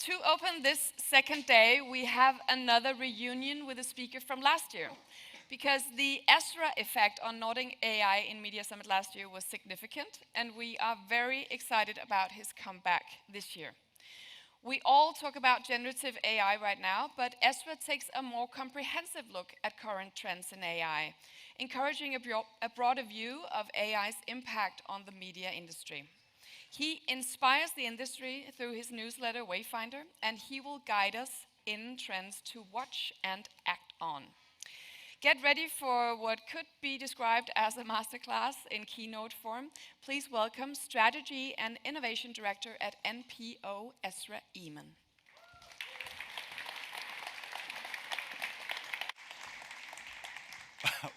To open this second day, we have another reunion with a speaker from last year, because the Ezra effect on Nordic AI in Media Summit last year was significant, and we are very excited about his comeback this year. We all talk about generative AI right now, but Ezra takes a more comprehensive look at current trends in AI, encouraging a broader view of AI's impact on the media industry. He inspires the industry through his newsletter Wayfinder, and he will guide us in trends to watch and act on. Get ready for what could be described as a masterclass in keynote form. Please welcome Strategy and Innovation Director at NPO, Ezra Eeman.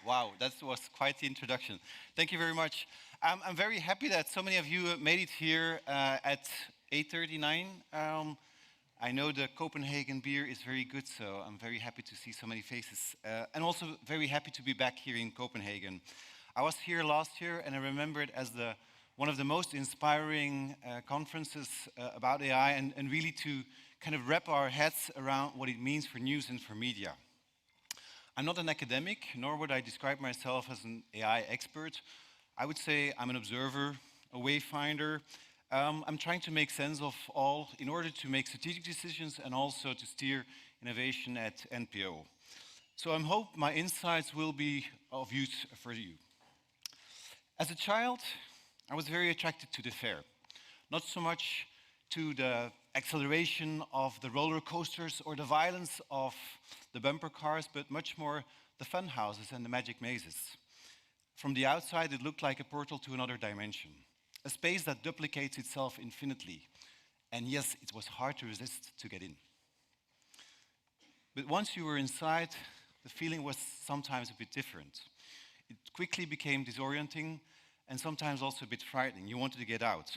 Wow, that was quite the introduction. Thank you very much. I'm very happy that so many of you made it here at 8:39. I know the Copenhagen beer is very good, so I'm very happy to see so many faces. And also very happy to be back here in Copenhagen. I was here last year, and I remember it as one of the most inspiring conferences about AI, and really to kind of wrap our heads around what it means for news and for media. I'm not an academic, nor would I describe myself as an AI expert. I would say I'm an observer, a wayfinder. I'm trying to make sense of all in order to make strategic decisions and also to steer innovation at NPO. So I hope my insights will be of use for you. As a child, I was very attracted to the fair. Not so much to the acceleration of the roller coasters or the violence of the bumper cars, but much more the fun houses and the magic mazes. From the outside, it looked like a portal to another dimension, a space that duplicates itself infinitely. And yes, it was hard to resist to get in. But once you were inside, the feeling was sometimes a bit different. It quickly became disorienting and sometimes also a bit frightening. You wanted to get out.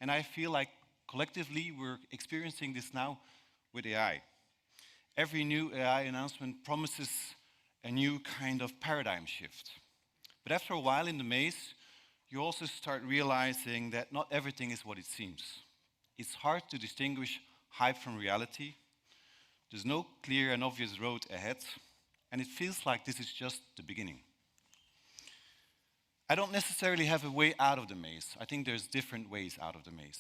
And I feel like collectively we're experiencing this now with AI. Every new AI announcement promises a new kind of paradigm shift. But after a while in the maze, you also start realizing that not everything is what it seems. It's hard to distinguish hype from reality. There's no clear and obvious road ahead, and it feels like this is just the beginning. I don't necessarily have a way out of the maze. I think there's different ways out of the maze.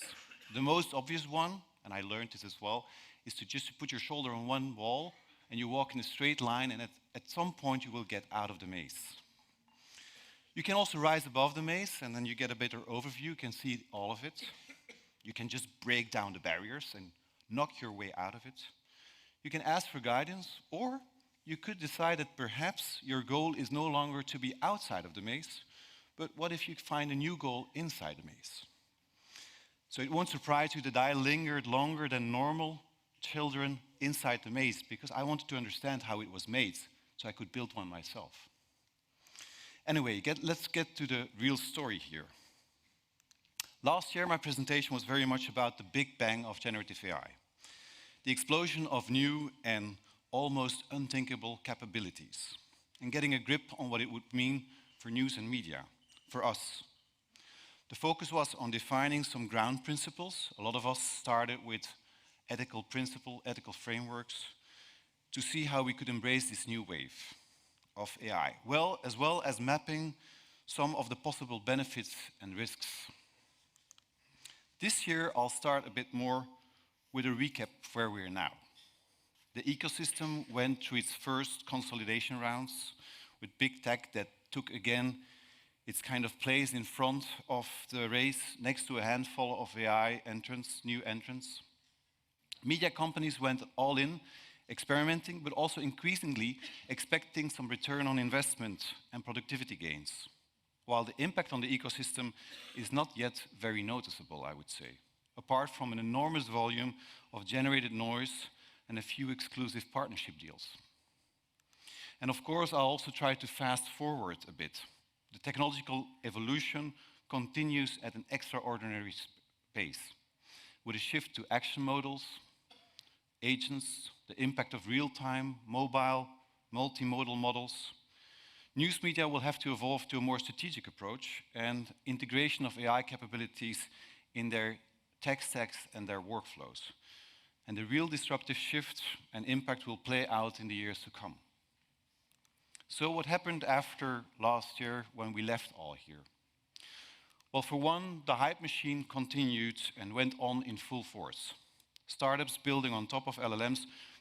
The most obvious one, and I learned this as well, is to just put your shoulder on one wall and you walk in a straight line, and at some point you will get out of the maze. You can also rise above the maze, and then you get a better overview. You can see all of it. You can just break down the barriers and knock your way out of it. You can ask for guidance, or you could decide that perhaps your goal is no longer to be outside of the maze, but what if you find a new goal inside the maze? So it won't surprise you that I lingered longer than normal children inside the maze, because I wanted to understand how it was made, so I could build one myself. Anyway, let's get to the real story here. Last year, my presentation was very much about the big bang of generative AI, the explosion of new and almost unthinkable capabilities, and getting a grip on what it would mean for news and media, for us. The focus was on defining some ground principles. A lot of us started with ethical principles, ethical frameworks, to see how we could embrace this new wave of AI, as well as mapping some of the possible benefits and risks. This year, I'll start a bit more with a recap of where we are now. The ecosystem went through its first consolidation rounds with big tech that took again its kind of place in front of the race next to a handful of AI entrants, new entrants. Media companies went all in, experimenting, but also increasingly expecting some return on investment and productivity gains, while the impact on the ecosystem is not yet very noticeable, I would say, apart from an enormous volume of generated noise and a few exclusive partnership deals. And of course, I'll also try to fast forward a bit. The technological evolution continues at an extraordinary pace, with a shift to action models, agents, the impact of real-time, mobile, multimodal models. News media will have to evolve to a more strategic approach and integration of AI capabilities in their tech stacks and their workflows. And the real disruptive shift and impact will play out in the years to come. So what happened after last year when we left all here? Well, for one, the hype machine continued and went on in full force. Startups building on top of LLMs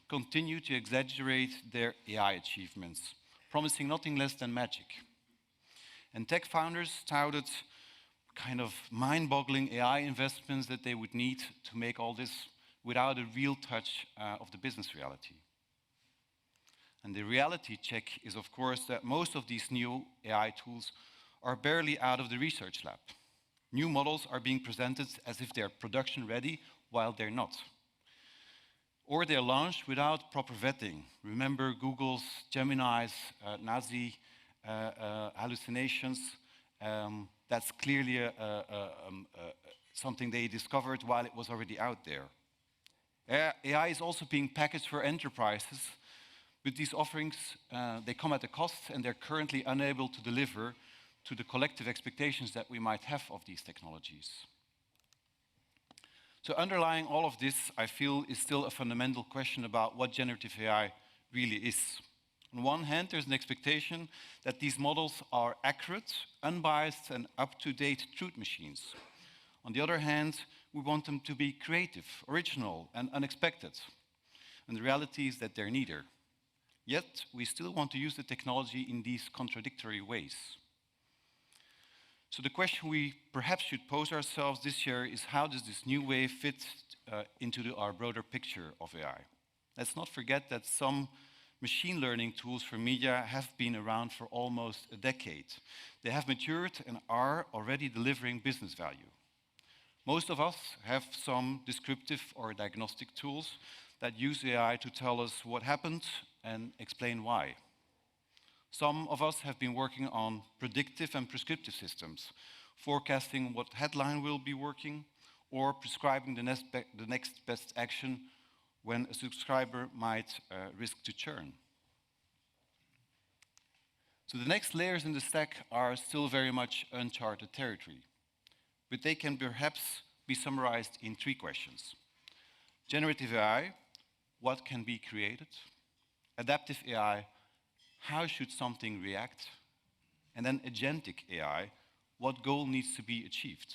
continue to exaggerate their AI achievements, promising nothing less than magic. And tech founders touted kind of mind-boggling AI investments that they would need to make all this without a real touch of the business reality. And the reality check is, of course, that most of these new AI tools are barely out of the research lab. New models are being presented as if they're production ready, while they're not. Or they're launched without proper vetting. Remember Google's Gemini's Nazi hallucinations? That's clearly something they discovered while it was already out there. AI is also being packaged for enterprises. With these offerings, they come at a cost, and they're currently unable to deliver to the collective expectations that we might have of these technologies. So underlying all of this, I feel, is still a fundamental question about what generative AI really is. On one hand, there's an expectation that these models are accurate, unbiased, and up-to-date truth machines. On the other hand, we want them to be creative, original, and unexpected. And the reality is that they're neither. Yet, we still want to use the technology in these contradictory ways. So the question we perhaps should pose ourselves this year is, how does this new way fit into our broader picture of AI? Let's not forget that some machine learning tools for media have been around for almost a decade. They have matured and are already delivering business value. Most of us have some descriptive or diagnostic tools that use AI to tell us what happened and explain why. Some of us have been working on predictive and prescriptive systems, forecasting what headline will be working, or prescribing the next best action when a subscriber might risk to churn. So the next layers in the stack are still very much uncharted territory, but they can perhaps be summarized in 3 questions. Generative AI, what can be created? Adaptive AI, how should something react? And then agentic AI, what goal needs to be achieved?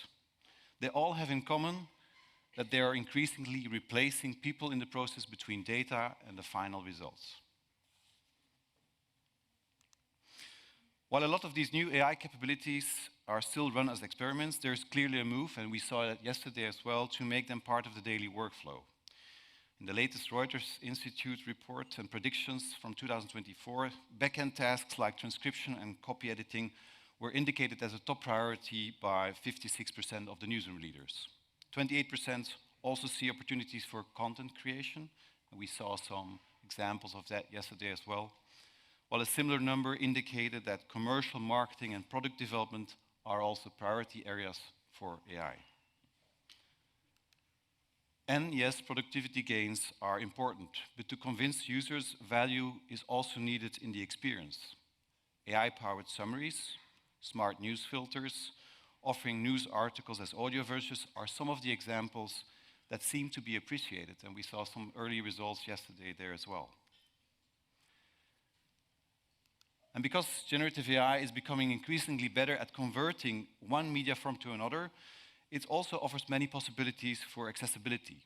They all have in common that they are increasingly replacing people in the process between data and the final results. While a lot of these new AI capabilities are still run as experiments, there's clearly a move, and we saw that yesterday as well, to make them part of the daily workflow. In the latest Reuters Institute report and predictions from 2024, back-end tasks like transcription and copy editing were indicated as a top priority by 56% of the newsroom leaders. 28% also see opportunities for content creation, and we saw some examples of that yesterday as well, while a similar number indicated that commercial marketing and product development are also priority areas for AI. And yes, productivity gains are important, but to convince users, value is also needed in the experience. AI-powered summaries, smart news filters, offering news articles as audio versions are some of the examples that seem to be appreciated, and we saw some early results yesterday there as well. And because generative AI is becoming increasingly better at converting one media form to another, it also offers many possibilities for accessibility.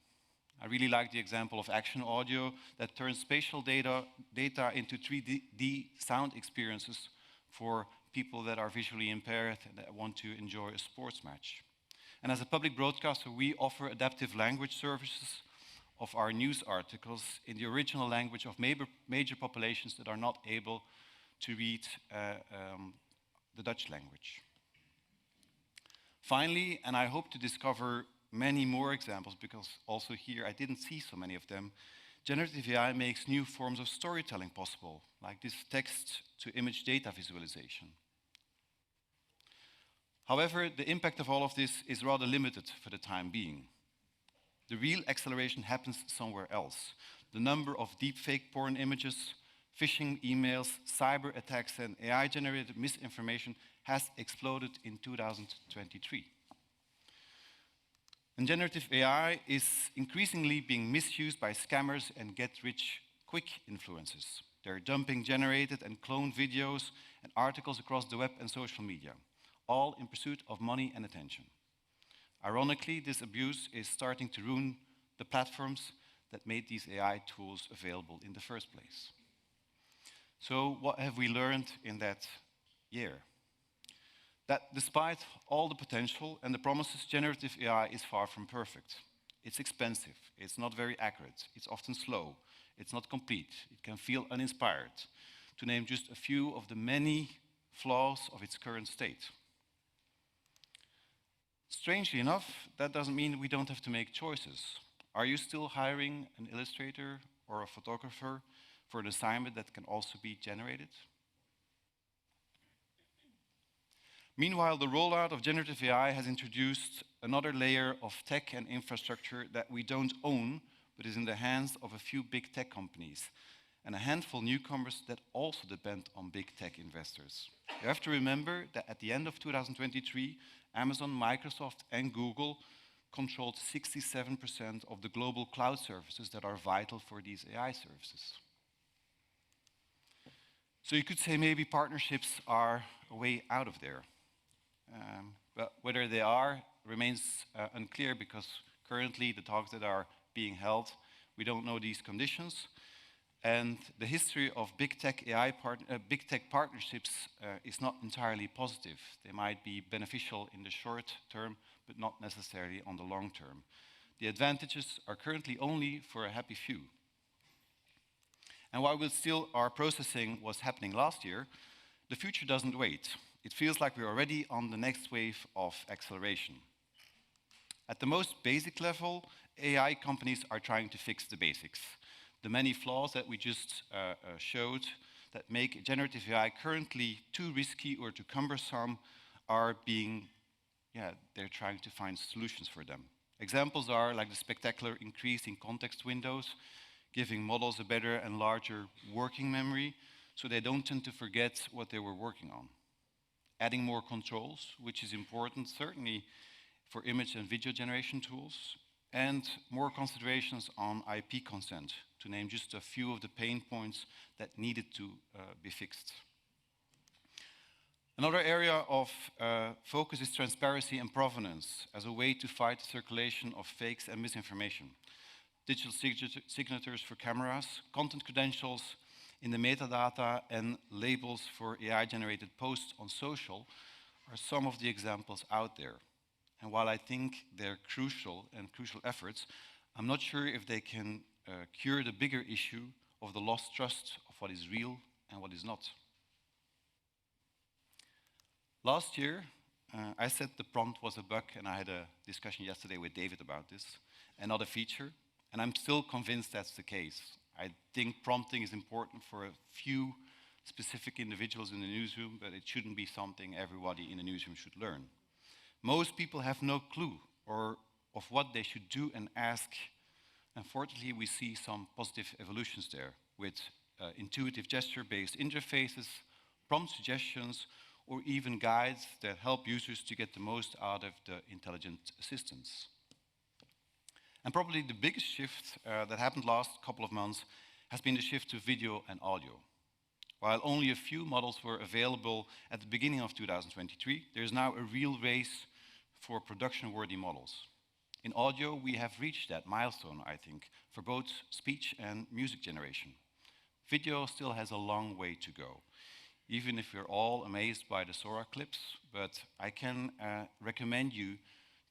I really like the example of action audio that turns spatial data into 3D sound experiences for people that are visually impaired and that want to enjoy a sports match. And as a public broadcaster, we offer adaptive language services of our news articles in the original language of major populations that are not able to read the Dutch language. Finally, and I hope to discover many more examples, because also here I didn't see so many of them, generative AI makes new forms of storytelling possible, like this text-to-image data visualization. However, the impact of all of this is rather limited for the time being. The real acceleration happens somewhere else. The number of deepfake porn images, phishing emails, cyber attacks, and AI-generated misinformation has exploded in 2023. And generative AI is increasingly being misused by scammers and get-rich-quick influencers. They're dumping generated and cloned videos and articles across the web and social media, all in pursuit of money and attention. Ironically, this abuse is starting to ruin the platforms that made these AI tools available in the first place. So what have we learned in that year? That despite all the potential and the promises, generative AI is far from perfect. It's expensive, it's not very accurate, it's often slow, it's not complete, it can feel uninspired, to name just a few of the many flaws of its current state. Strangely enough, that doesn't mean we don't have to make choices. Are you still hiring an illustrator or a photographer for an assignment that can also be generated? Meanwhile, the rollout of generative AI has introduced another layer of tech and infrastructure that we don't own, but is in the hands of a few big tech companies, and a handful of newcomers that also depend on big tech investors. You have to remember that at the end of 2023, Amazon, Microsoft, and Google controlled 67% of the global cloud services that are vital for these AI services. So you could say maybe partnerships are a way out of there. But whether they are remains unclear, because currently the talks that are being held, we don't know these conditions. And the history of big tech partnerships is not entirely positive. They might be beneficial in the short term, but not necessarily on the long term. The advantages are currently only for a happy few. And while we still are processing what's happening last year, the future doesn't wait. It feels like we're already on the next wave of acceleration. At the most basic level, AI companies are trying to fix the basics. The many flaws that we just showed that make generative AI currently too risky or too cumbersome are they're trying to find solutions for them. Examples are like the spectacular increase in context windows, giving models a better and larger working memory so they don't tend to forget what they were working on. Adding more controls, which is important certainly for image and video generation tools, and more considerations on IP consent, to name just a few of the pain points that needed to be fixed. Another area of focus is transparency and provenance as a way to fight the circulation of fakes and misinformation. Digital signatures for cameras, content credentials in the metadata, and labels for AI-generated posts on social are some of the examples out there. And while I think they're crucial efforts, I'm not sure if they can cure the bigger issue of the lost trust of what is real and what is not. Last year, I said the prompt was a bug, and I had a discussion yesterday with David about this, and not a feature, and I'm still convinced that's the case. I think prompting is important for a few specific individuals in the newsroom, but it shouldn't be something everybody in the newsroom should learn. Most people have no clue of what they should do and ask. Unfortunately, we see some positive evolutions there with intuitive gesture-based interfaces, prompt suggestions, or even guides that help users to get the most out of the intelligent assistants. And probably the biggest shift that happened last couple of months has been the shift to video and audio. While only a few models were available at the beginning of 2023, there is now a real race for production-worthy models. In audio, we have reached that milestone, I think, for both speech and music generation. Video still has a long way to go, even if we're all amazed by the Sora clips, but I can recommend you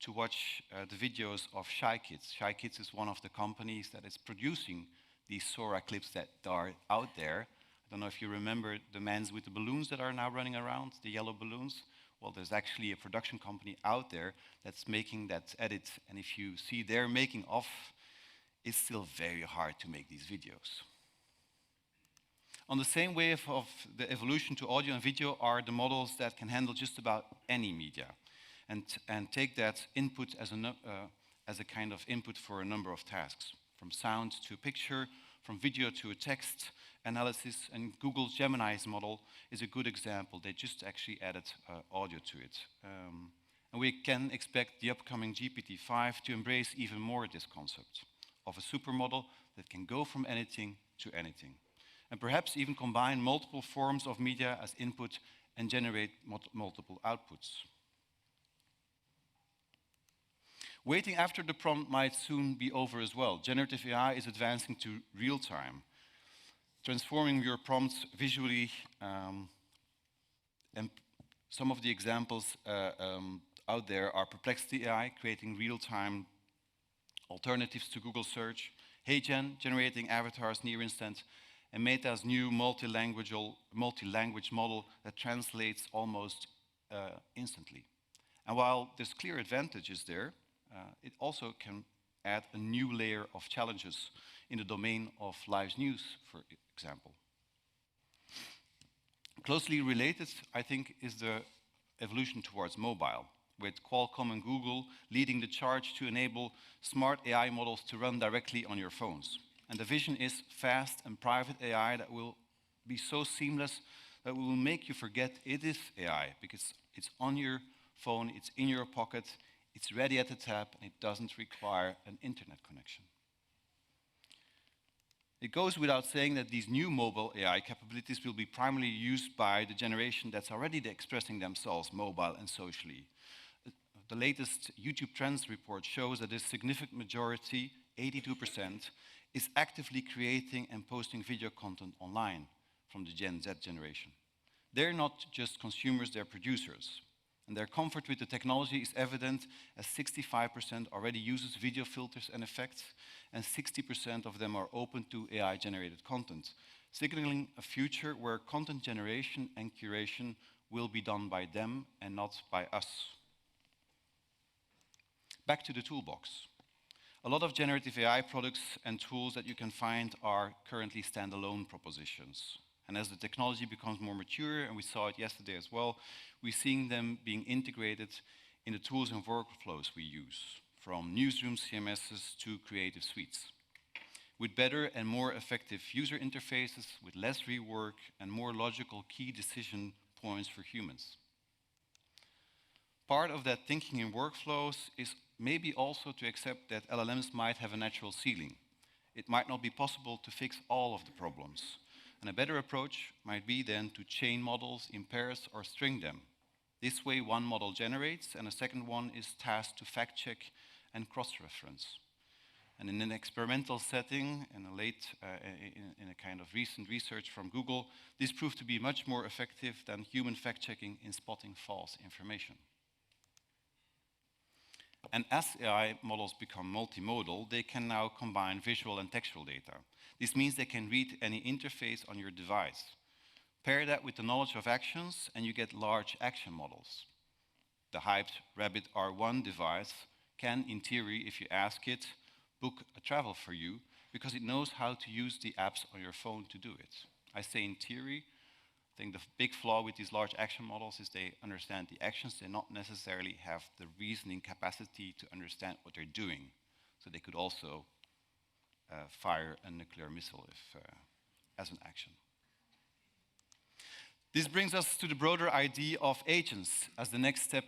to watch the videos of Shy Kids. Shy Kids is one of the companies that is producing these Sora clips that are out there. I don't know if you remember the men with the balloons that are now running around, the yellow balloons. Well, there's actually a production company out there that's making that edit, and if you see their making of, it's still very hard to make these videos. On the same wave of the evolution to audio and video are the models that can handle just about any media and take that input as a kind of input for a number of tasks, from sound to picture, from video to a text analysis, and Google's Gemini's model is a good example. They just actually added audio to it. And we can expect the upcoming GPT-5 to embrace even more this concept of a supermodel that can go from anything to anything, and perhaps even combine multiple forms of media as input and generate multiple outputs. Waiting after the prompt might soon be over as well. Generative AI is advancing to real time, transforming your prompts visually, and some of the examples out there are Perplexity AI, creating real-time alternatives to Google search, HeyGen, generating avatars near instant, and Meta's new multi-language model that translates almost instantly. And while there's clear advantages there, it also can add a new layer of challenges in the domain of live news, for example. Closely related, I think, is the evolution towards mobile, with Qualcomm and Google leading the charge to enable smart AI models to run directly on your phones. And the vision is fast and private AI that will be so seamless that will make you forget it is AI, because it's on your phone, it's in your pocket, it's ready at the tap, and it doesn't require an internet connection. It goes without saying that these new mobile AI capabilities will be primarily used by the generation that's already expressing themselves mobile and socially. The latest YouTube Trends report shows that a significant majority, 82%, is actively creating and posting video content online from the Gen Z generation. They're not just consumers, they're producers. And their comfort with the technology is evident, as 65% already uses video filters and effects, and 60% of them are open to AI-generated content, signaling a future where content generation and curation will be done by them and not by us. Back to the toolbox. A lot of generative AI products and tools that you can find are currently standalone propositions. And as the technology becomes more mature, and we saw it yesterday as well, we're seeing them being integrated in the tools and workflows we use, from newsroom CMSs to creative suites, with better and more effective user interfaces, with less rework, and more logical key decision points for humans. Part of that thinking in workflows is maybe also to accept that LLMs might have a natural ceiling. It might not be possible to fix all of the problems. And a better approach might be then to chain models in pairs or string them. This way, one model generates and a second one is tasked to fact check and cross-reference. And in an experimental setting, in a kind of recent research from Google, this proved to be much more effective than human fact-checking in spotting false information. And as AI models become multimodal, they can now combine visual and textual data. This means they can read any interface on your device. Pair that with the knowledge of actions, and you get large action models. The hyped Rabbit R1 device can, in theory, if you ask it, book a travel for you, because it knows how to use the apps on your phone to do it. I say in theory. I think the big flaw with these large action models is they understand the actions, they not necessarily have the reasoning capacity to understand what they're doing. So they could also fire a nuclear missile as an action. This brings us to the broader idea of agents as the next step,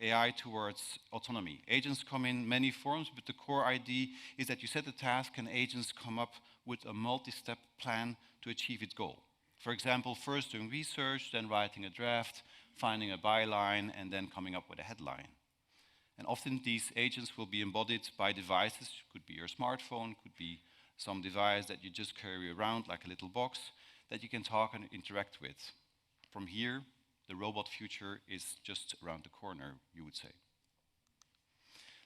AI towards autonomy. Agents come in many forms, but the core idea is that you set a task and agents come up with a multi-step plan to achieve its goal. For example, first doing research, then writing a draft, finding a byline, and then coming up with a headline. And often these agents will be embodied by devices. Could be your smartphone, could be some device that you just carry around like a little box that you can talk and interact with. From here, the robot future is just around the corner, you would say.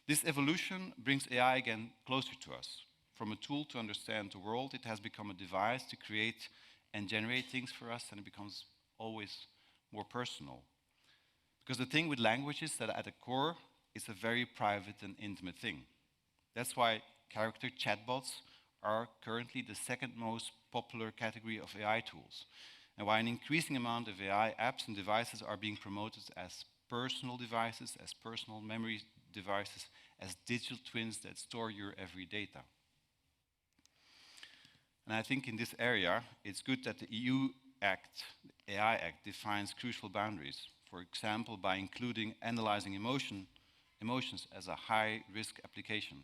This evolution brings AI again closer to us. From a tool to understand the world, it has become a device to create and generate things for us, and it becomes always more personal. Because the thing with language is that at the core, it's a very private and intimate thing. That's why character chatbots are currently the second most popular category of AI tools, and why an increasing amount of AI apps and devices are being promoted as personal devices, as personal memory devices, as digital twins that store your every data. And I think in this area, it's good that the EU Act, the AI Act, defines crucial boundaries. for example, by including analyzing emotions as a high-risk application.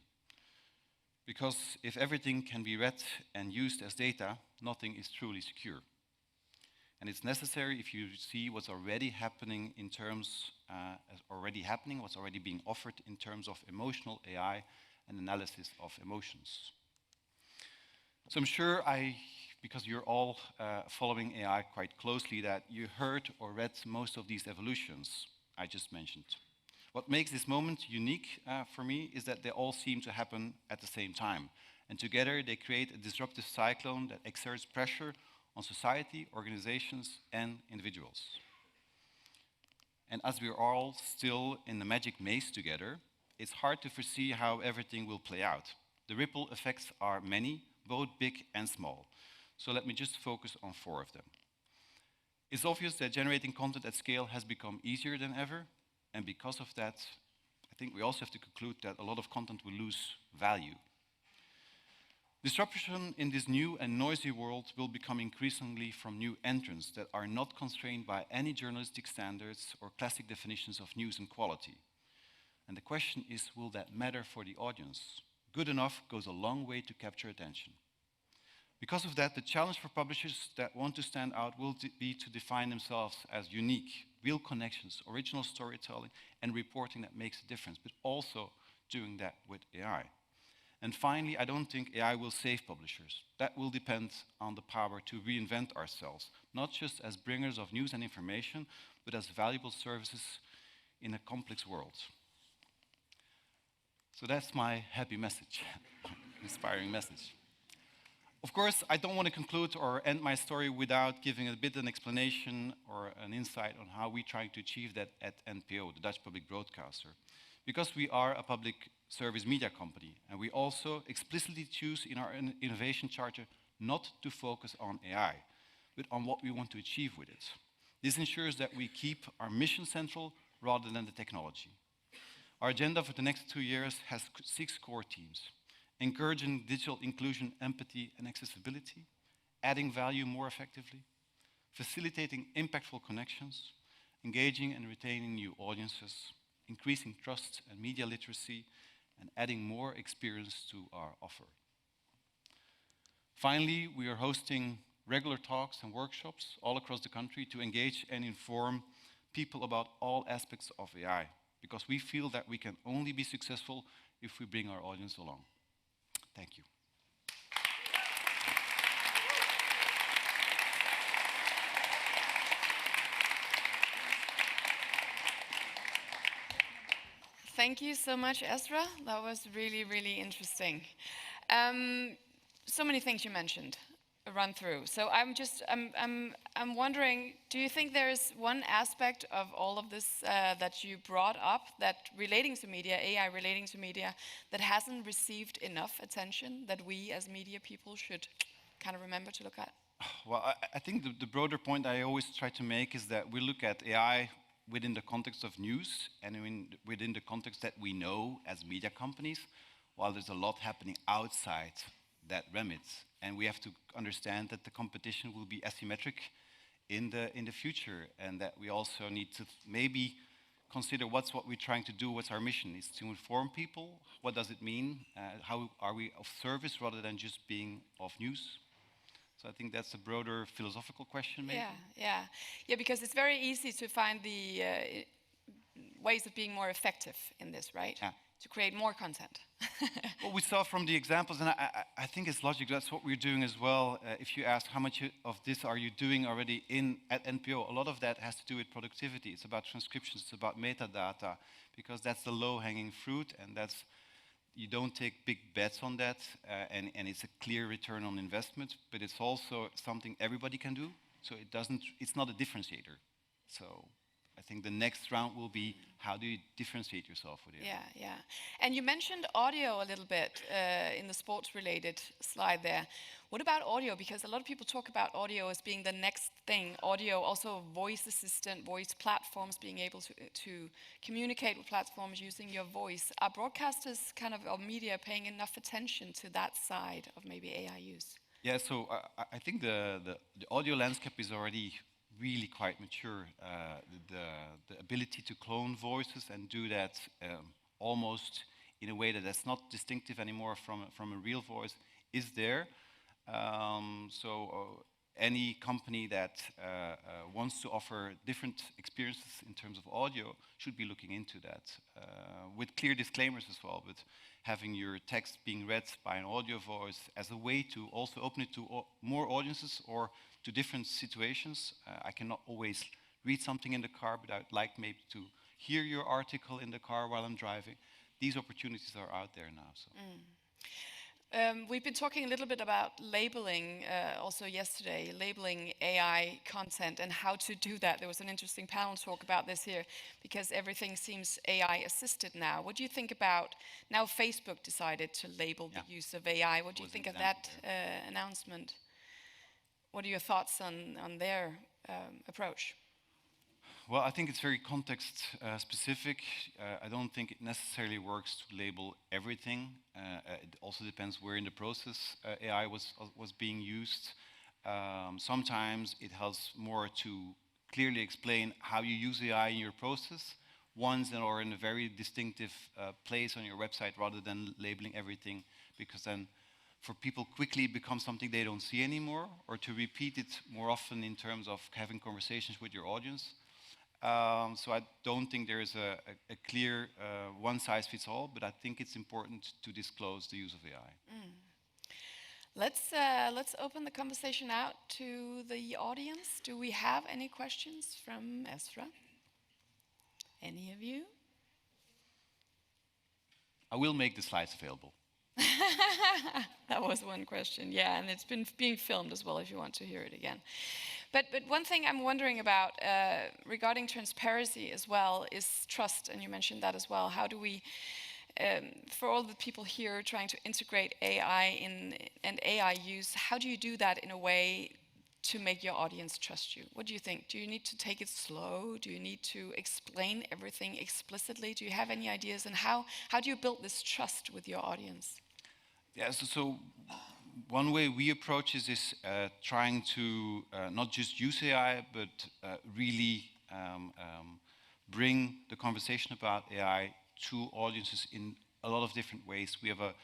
Because if everything can be read and used as data, nothing is truly secure. And it's necessary if you see what's already happening in terms, what's already being offered in terms of emotional AI and analysis of emotions. So I'm sure because you're all following AI quite closely, that you heard or read most of these evolutions I just mentioned. What makes this moment unique for me is that they all seem to happen at the same time. And together they create a disruptive cyclone that exerts pressure on society, organizations, and individuals. And as we're all still in the magic maze together, it's hard to foresee how everything will play out. The ripple effects are many, both big and small. So let me just focus on 4 of them. It's obvious that generating content at scale has become easier than ever, and because of that, I think we also have to conclude that a lot of content will lose value. Disruption in this new and noisy world will become increasingly from new entrants that are not constrained by any journalistic standards or classic definitions of news and quality. And the question is, will that matter for the audience? Good enough goes a long way to capture attention. Because of that, the challenge for publishers that want to stand out will be to define themselves as unique, real connections, original storytelling, and reporting that makes a difference, but also doing that with AI. And finally, I don't think AI will save publishers. That will depend on the power to reinvent ourselves, not just as bringers of news and information, but as valuable services in a complex world. So that's my happy message, inspiring message. Of course, I don't want to conclude or end my story without giving a bit of an explanation or an insight on how we try to achieve that at NPO, the Dutch Public Broadcaster. Because we are a public service media company, and we also explicitly choose in our innovation charter not to focus on AI, but on what we want to achieve with it. This ensures that we keep our mission central rather than the technology. Our agenda for the next 2 years has 6 core themes: encouraging digital inclusion, empathy, and accessibility, adding value more effectively, facilitating impactful connections, engaging and retaining new audiences, increasing trust and media literacy, and adding more experience to our offer. Finally, we are hosting regular talks and workshops all across the country to engage and inform people about all aspects of AI, because we feel that we can only be successful if we bring our audience along. Thank you. Thank you so much, Ezra. That was really, really interesting. So many things you mentioned, a run through. So I'm wondering, do you think there is one aspect of all of this that you brought up that relating to media, AI relating to media, that hasn't received enough attention that we as media people should kind of remember to look at? Well, I think the broader point I always try to make is that we look at AI within the context of news and within the context that we know as media companies, while there's a lot happening outside that remit. And we have to understand that the competition will be asymmetric in the future, and that we also need to maybe consider what we're trying to do, what's our mission. Is to inform people, what does it mean, how are we of service rather than just being of news. So I think that's a broader philosophical question, maybe. Yeah, because it's very easy to find the ways of being more effective in this, right? Yeah. To create more content. What we saw from the examples, and I think it's logical, that's what we're doing as well. If you ask how much of this are you doing already at NPO, a lot of that has to do with productivity. It's about transcriptions, it's about metadata, because that's the low-hanging fruit, and you don't take big bets on that, and it's a clear return on investment, but it's also something everybody can do, so it's not a differentiator. So I think the next round will be, how do you differentiate yourself with it? Yeah. And you mentioned audio a little bit in the sports-related slide there. What about audio? Because a lot of people talk about audio as being the next thing. Audio, also voice assistant, voice platforms, being able to communicate with platforms using your voice. Are broadcasters or media paying enough attention to that side of maybe AI use? Yeah, so I think the audio landscape is already really quite mature. The ability to clone voices and do that almost in a way that's not distinctive anymore from a real voice is there. Any company that wants to offer different experiences in terms of audio should be looking into that with clear disclaimers as well, but having your text being read by an audio voice as a way to also open it to more audiences or to different situations. I cannot always read something in the car, but I'd like maybe to hear your article in the car while I'm driving. These opportunities are out there now. So. We've been talking a little bit about labeling also yesterday, labeling AI content and how to do that. There was an interesting panel talk about this here because everything seems AI assisted now. What do you think about, now Facebook decided to label the use of AI. What do you think of that announcement? What are your thoughts on their approach? Well, I think it's very context specific. I don't think it necessarily works to label everything. It also depends where in the process AI was being used. Sometimes it helps more to clearly explain how you use AI in your process, once or in a very distinctive place on your website, rather than labeling everything, because then for people quickly it becomes something they don't see anymore, or to repeat it more often in terms of having conversations with your audience. So I don't think there is a clear one-size-fits-all, but I think it's important to disclose the use of AI. Let's open the conversation out to the audience. Do we have any questions from Ezra? Any of you? I will make the slides available. That was one question, yeah, and it's been being filmed as well if you want to hear it again. But one thing I'm wondering about regarding transparency as well is trust, and you mentioned that as well. How do we, for all the people here trying to integrate AI and AI use, how do you do that in a way to make your audience trust you? What do you think? Do you need to take it slow? Do you need to explain everything explicitly? Do you have any ideas? And how do you build this trust with your audience? Yeah, so one way we approach is trying to not just use AI, but really bring the conversation about AI to audiences in a lot of different ways. We have a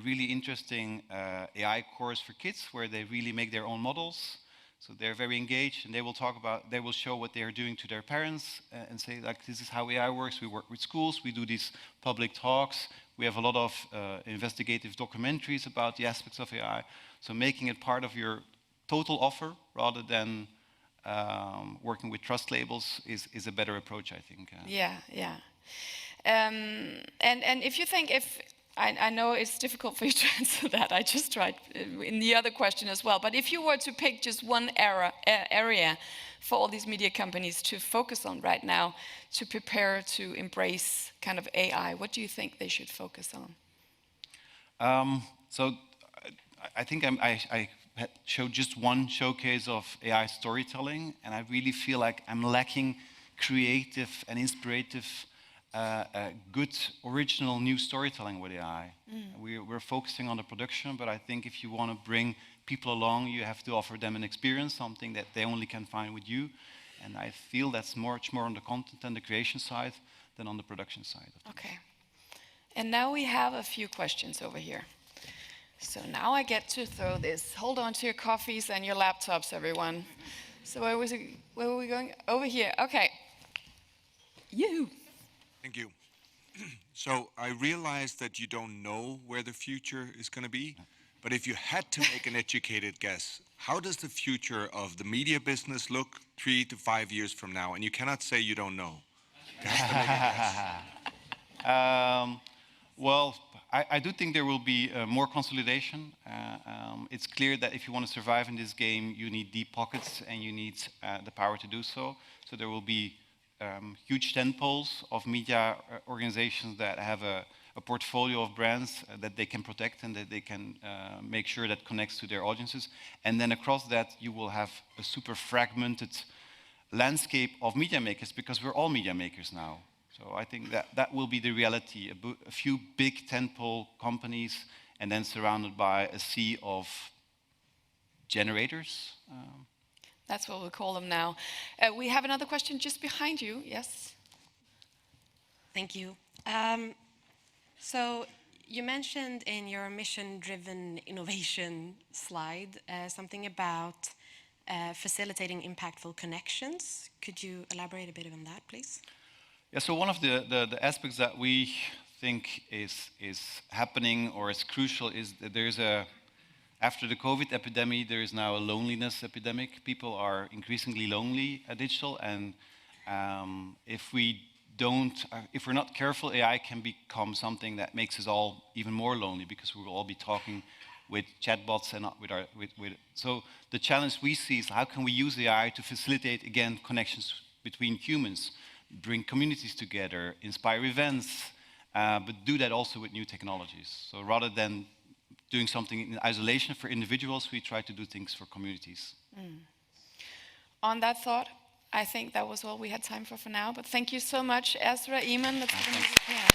really interesting AI course for kids where they really make their own models. So they're very engaged, and they will show what they are doing to their parents and say, like, this is how AI works. We work with schools, we do these public talks. We have a lot of investigative documentaries about the aspects of AI. So making it part of your total offer rather than working with trust labels is a better approach, I think. Yeah. And if you think, I know it's difficult for you to answer that. I just tried in the other question as well. But if you were to pick just one area for all these media companies to focus on right now to prepare to embrace kind of AI, what do you think they should focus on? So I think I showed just one showcase of AI storytelling, and I really feel like I'm lacking creative and inspirative good original new storytelling with AI. We're focusing on the production, but I think if you want to bring people along, you have to offer them an experience, something that they only can find with you. And I feel that's much more on the content and the creation side than on the production side. Okay. And now we have a few questions over here. So now I get to throw this. Hold on to your coffees and your laptops, everyone. So where were we going? Over here. Okay. You. Thank you. So I realize that you don't know where the future is going to be, but if you had to make an educated guess, how does the future of the media business look 3 to 5 years from now? And you cannot say you don't know. You have to make a guess. Well, I do think there will be more consolidation. It's clear that if you want to survive in this game, you need deep pockets and you need the power to do so. So there will be huge tentpoles of media organizations that have a portfolio of brands that they can protect and that they can make sure that connects to their audiences. And then across that, you will have a super fragmented landscape of media makers, because we're all media makers now. So I think that will be the reality, a few big tentpole companies and then surrounded by a sea of generators. That's what we'll call them now. We have another question just behind you. Yes. Thank you. So you mentioned in your mission-driven innovation slide something about facilitating impactful connections. Could you elaborate a bit on that, please? Yeah, so one of the aspects that we think is happening or is crucial is that after the COVID epidemic, there is now a loneliness epidemic. People are increasingly lonely at digital, and if we're not careful, AI can become something that makes us all even more lonely because we will all be talking with chatbots and not with. So the challenge we see is how can we use AI to facilitate again connections between humans, bring communities together, inspire events, but do that also with new technologies. So rather than doing something in isolation for individuals, we try to do things for communities. On that thought, I think that was all we had time for now. But thank you so much, Ezra Eeman. Let's give him a hand.